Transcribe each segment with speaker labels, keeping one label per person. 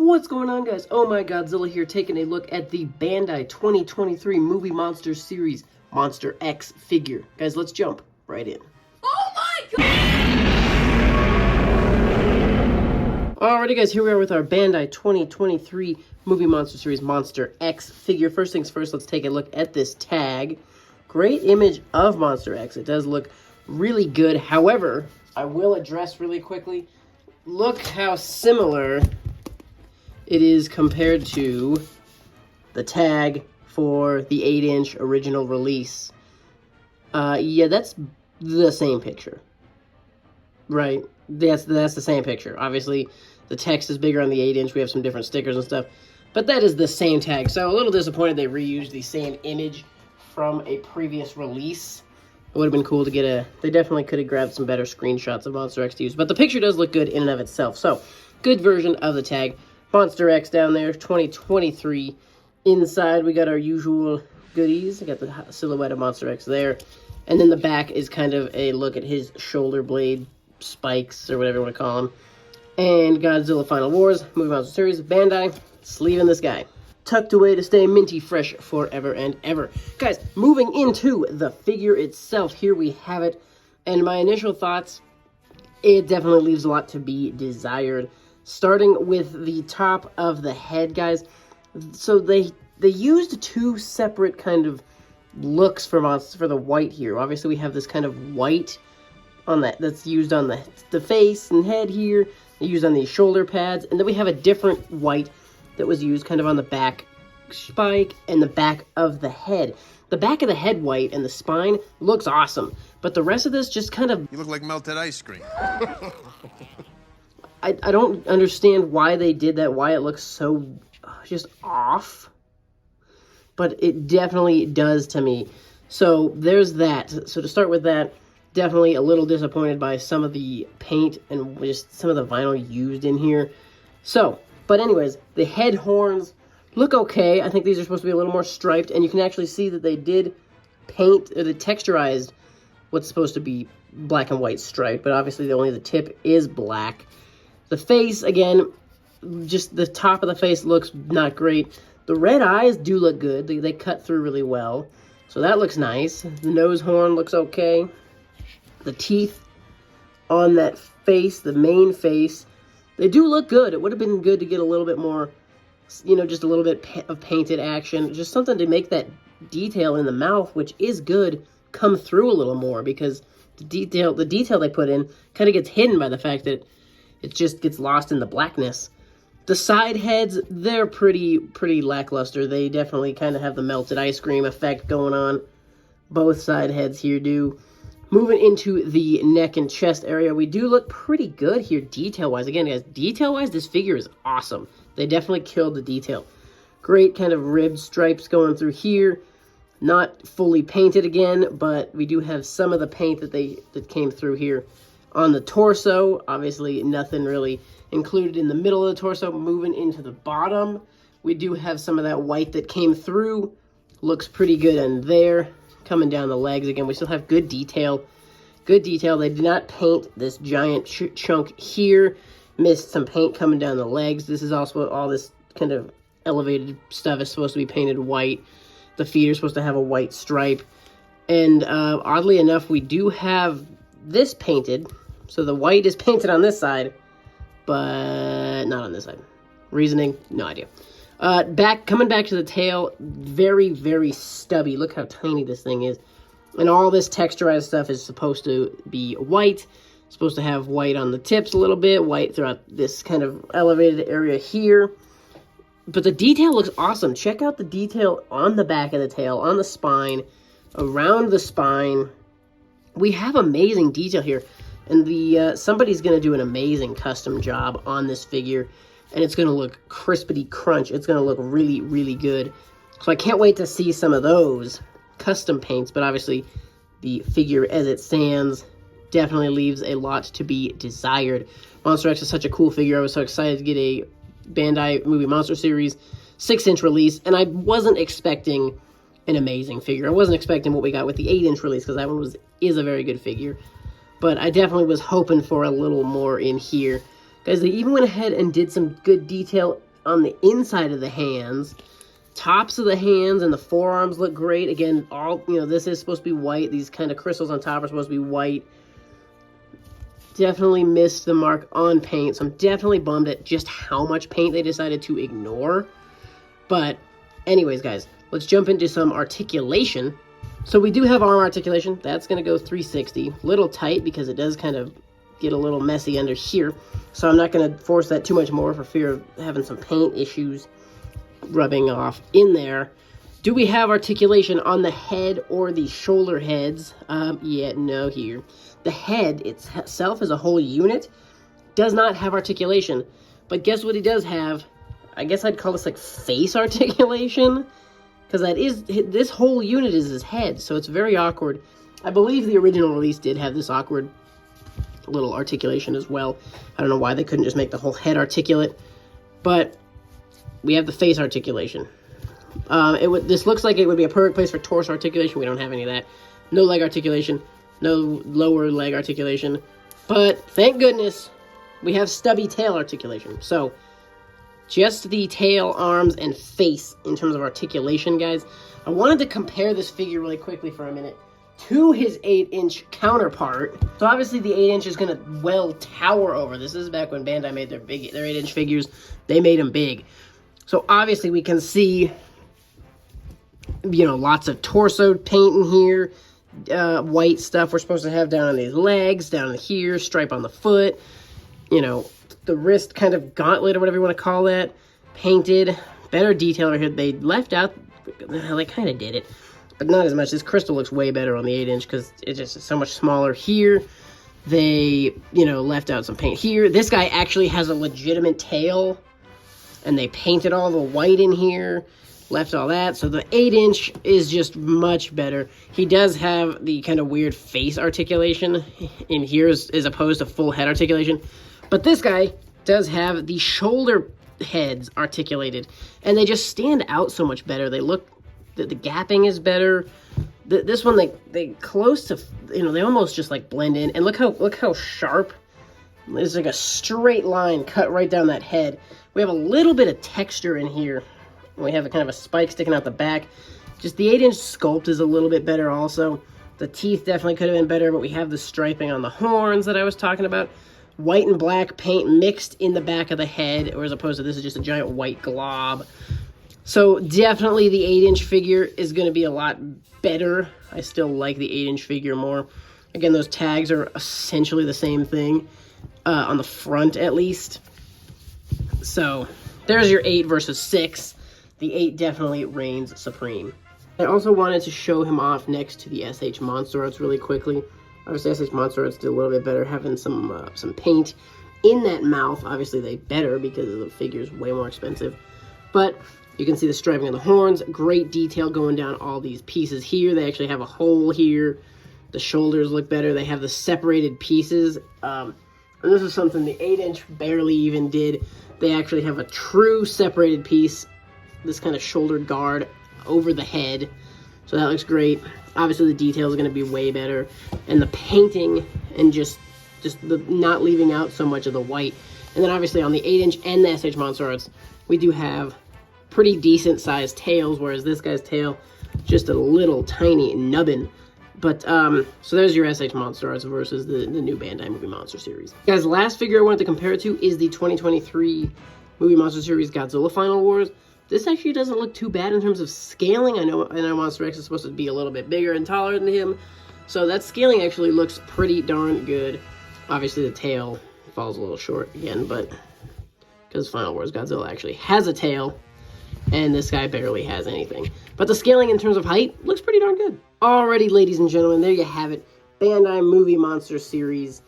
Speaker 1: What's going on, guys? Oh my, Godzilla here, taking a look at the Bandai 2023 Movie Monster Series Monster X figure. Guys, let's jump right in.
Speaker 2: Oh my god!
Speaker 1: Alrighty, guys, here we are with our Bandai 2023 Movie Monster Series Monster X figure. First things first, let's take a look at this tag. Great image of Monster X. It does look really good. However, I will address really quickly, look how similar it is compared to the tag for the 8-inch original release. Yeah, that's the same picture. Right? That's the same picture. Obviously, the text is bigger on the 8-inch. We have some different stickers and stuff. But that is the same tag. So a little disappointed they reused the same image from a previous release. It would have been cool to get a... They definitely could have grabbed some better screenshots of Monster X to use. But the picture does look good in and of itself. So, good version of the tag. Monster X down there, 2023. Inside, we got our usual goodies. We got the silhouette of Monster X there. And then the back is kind of a look at his shoulder blade spikes, or whatever you want to call them. And Godzilla Final Wars, Movie Monster Series, Bandai, sleeving this guy. Tucked away to stay minty fresh forever and ever. Guys, moving into the figure itself, here we have it. And my initial thoughts, it definitely leaves a lot to be desired. Starting with the top of the head, guys. So they used two separate kind of looks for the white here. Obviously, we have this kind of white on that's used on the face and head here. They used on these shoulder pads, and then we have a different white that was used kind of on the back spike and the back of the head. The back of the head white and the spine looks awesome, but the rest of this just kind of...
Speaker 3: You look like melted ice cream.
Speaker 1: I don't understand why they did that, why it looks so just off. But it definitely does to me. So there's that. So to start with that, definitely a little disappointed by some of the paint and just some of the vinyl used in here. So, but anyways, the head horns look okay. I think these are supposed to be a little more striped, and you can actually see that they did paint, or they texturized what's supposed to be black and white striped, but obviously only the tip is black. The face, again, just the top of the face looks not great. The red eyes do look good. They cut through really well. So that looks nice. The nose horn looks okay. The teeth on that face, the main face, they do look good. It would have been good to get a little bit more, you know, just a little bit of painted action. Just something to make that detail in the mouth, which is good, come through a little more, because the detail they put in kind of gets hidden by the fact that it just gets lost in the blackness. The side heads, they're pretty lackluster. They definitely kind of have the melted ice cream effect going on. Both side heads here do. Moving into the neck and chest area, we do look pretty good here detail-wise. Again, guys, detail-wise, this figure is awesome. They definitely killed the detail. Great kind of ribbed stripes going through here. Not fully painted again, but we do have some of the paint that came through here. On the torso, obviously nothing really included in the middle of the torso. Moving into the bottom, we do have some of that white that came through. Looks pretty good in there. Coming down the legs, again, we still have good detail. Good detail. They did not paint this giant chunk here. Missed some paint coming down the legs. This is also all this kind of elevated stuff is supposed to be painted white. The feet are supposed to have a white stripe. And oddly enough, we do have this painted. So the white is painted on this side, but not on this side. Reasoning, no idea. Coming back to the tail, very, very stubby. Look how tiny this thing is. And all this texturized stuff is supposed to be white. Supposed to have white on the tips a little bit, white throughout this kind of elevated area here. But the detail looks awesome. Check out the detail on the back of the tail, on the spine, around the spine. We have amazing detail here. And somebody's going to do an amazing custom job on this figure. And it's going to look crispity crunch. It's going to look really, really good. So I can't wait to see some of those custom paints. But obviously, the figure as it stands definitely leaves a lot to be desired. Monster X is such a cool figure. I was so excited to get a Bandai Movie Monster Series 6-inch release. And I wasn't expecting an amazing figure. I wasn't expecting what we got with the 8-inch release, because that one is a very good figure. But I definitely was hoping for a little more in here. Guys, they even went ahead and did some good detail on the inside of the hands. Tops of the hands and the forearms look great. Again, all, you know, this is supposed to be white. These kind of crystals on top are supposed to be white. Definitely missed the mark on paint, so I'm definitely bummed at just how much paint they decided to ignore. But anyways, guys, let's jump into some articulation. So we do have arm articulation. That's going to go 360. Little tight because it does kind of get a little messy under here. So I'm not going to force that too much more for fear of having some paint issues rubbing off in there. Do we have articulation on the head or the shoulder heads? Yeah, no here. The head itself as a whole unit does not have articulation. But guess what he does have? I guess I'd call this like face articulation. Because that is, this whole unit is his head. So it's very awkward. I believe the original release did have this awkward little articulation as well. I don't know why they couldn't just make the whole head articulate. But we have the face articulation. This looks like it would be a perfect place for torso articulation. We don't have any of that. No leg articulation. No lower leg articulation. But thank goodness we have stubby tail articulation. So just the tail, arms, and face in terms of articulation, guys. I wanted to compare this figure really quickly for a minute to his 8-inch counterpart. So obviously the 8-inch is going to well tower over this. This is back when Bandai made their 8-inch figures. They made them big. So obviously we can see, you know, lots of torso paint in here. White stuff we're supposed to have down on these legs, down here, stripe on the foot. You know, the wrist kind of gauntlet or whatever you want to call that. Painted. Better detail right here. They left out, they kind of did it, but not as much. This crystal looks way better on the 8-inch because it's just so much smaller here. They, you know, left out some paint here. This guy actually has a legitimate tail. And they painted all the white in here, left all that. So the 8-inch is just much better. He does have the kind of weird face articulation in here as opposed to full head articulation. But this guy does have the shoulder heads articulated. And they just stand out so much better. They look, the gapping is better. This one, they close to, you know, they almost just like blend in. And look how sharp. There's like a straight line cut right down that head. We have a little bit of texture in here. We have a kind of a spike sticking out the back. Just the 8-inch sculpt is a little bit better also. The teeth definitely could have been better, but we have the striping on the horns that I was talking about. White and black paint mixed in the back of the head, or as opposed to this is just a giant white glob. So definitely the 8-inch figure is going to be a lot better. I still like the 8-inch figure more. Again, those tags are essentially the same thing, on the front at least. So there's your 8 versus 6. The 8 definitely reigns supreme. I also wanted to show him off next to the SH Monster Arts really quickly. Obviously, SH Monster Arts did a little bit better, having some paint in that mouth. Obviously, they better because the figure's way more expensive. But you can see the striping on the horns. Great detail going down all these pieces here. They actually have a hole here. The shoulders look better. They have the separated pieces. And this is something the 8-inch barely even did. They actually have a true separated piece, this kind of shoulder guard over the head. So that looks great. Obviously the detail is going to be way better. And the painting and just the not leaving out so much of the white. And then obviously on the 8-inch and the SH Monster Arts, we do have pretty decent sized tails, whereas this guy's tail, just a little tiny nubbin. But, so there's your SH Monster Arts versus the new Bandai Movie Monster series. Guys, last figure I wanted to compare it to is the 2023 Movie Monster series Godzilla Final Wars. This actually doesn't look too bad in terms of scaling. I know Monster X is supposed to be a little bit bigger and taller than him. So that scaling actually looks pretty darn good. Obviously the tail falls a little short again, but because Final Wars Godzilla actually has a tail, and this guy barely has anything. But the scaling in terms of height looks pretty darn good. Alrighty, ladies and gentlemen, there you have it. Bandai Movie Monster Series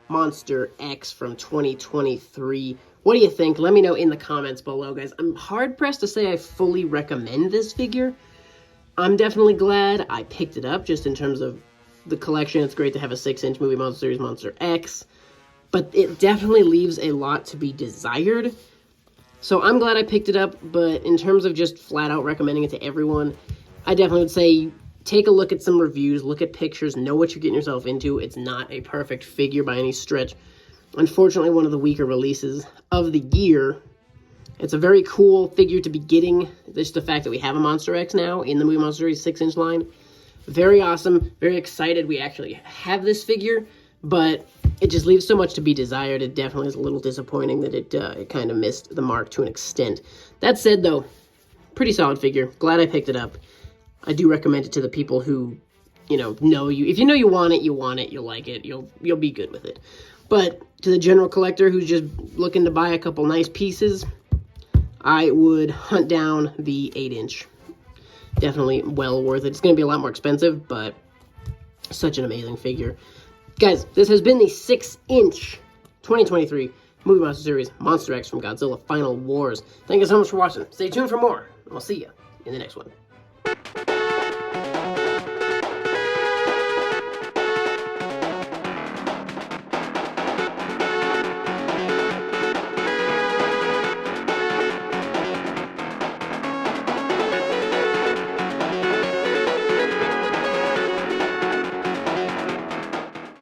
Speaker 1: Monster X from 2023. What do you think? Let me know in the comments below, guys. I'm hard-pressed to say I fully recommend this figure. I'm definitely glad I picked it up, just in terms of the collection. It's great to have a 6-inch Movie Monster Series Monster X, but it definitely leaves a lot to be desired. So I'm glad I picked it up, but in terms of just flat-out recommending it to everyone, I definitely would say take a look at some reviews, look at pictures, know what you're getting yourself into. It's not a perfect figure by any stretch. Unfortunately, one of the weaker releases of the year. It's a very cool figure to be getting. Just the fact that we have a Monster X now in the Movie Monster Series 6-inch line. Very awesome. Very excited we actually have this figure, but it just leaves so much to be desired. It definitely is a little disappointing that it kind of missed the mark to an extent. That said, though, pretty solid figure. Glad I picked it up. I do recommend it to the people who, know you. If you know you want it, you'll like it, you'll be good with it. But to the general collector who's just looking to buy a couple nice pieces, I would hunt down the 8-inch. Definitely well worth it. It's going to be a lot more expensive, but such an amazing figure. Guys, this has been the 6-inch 2023 Movie Monster Series Monster X from Godzilla Final Wars. Thank you so much for watching. Stay tuned for more, and I'll see you in the next one.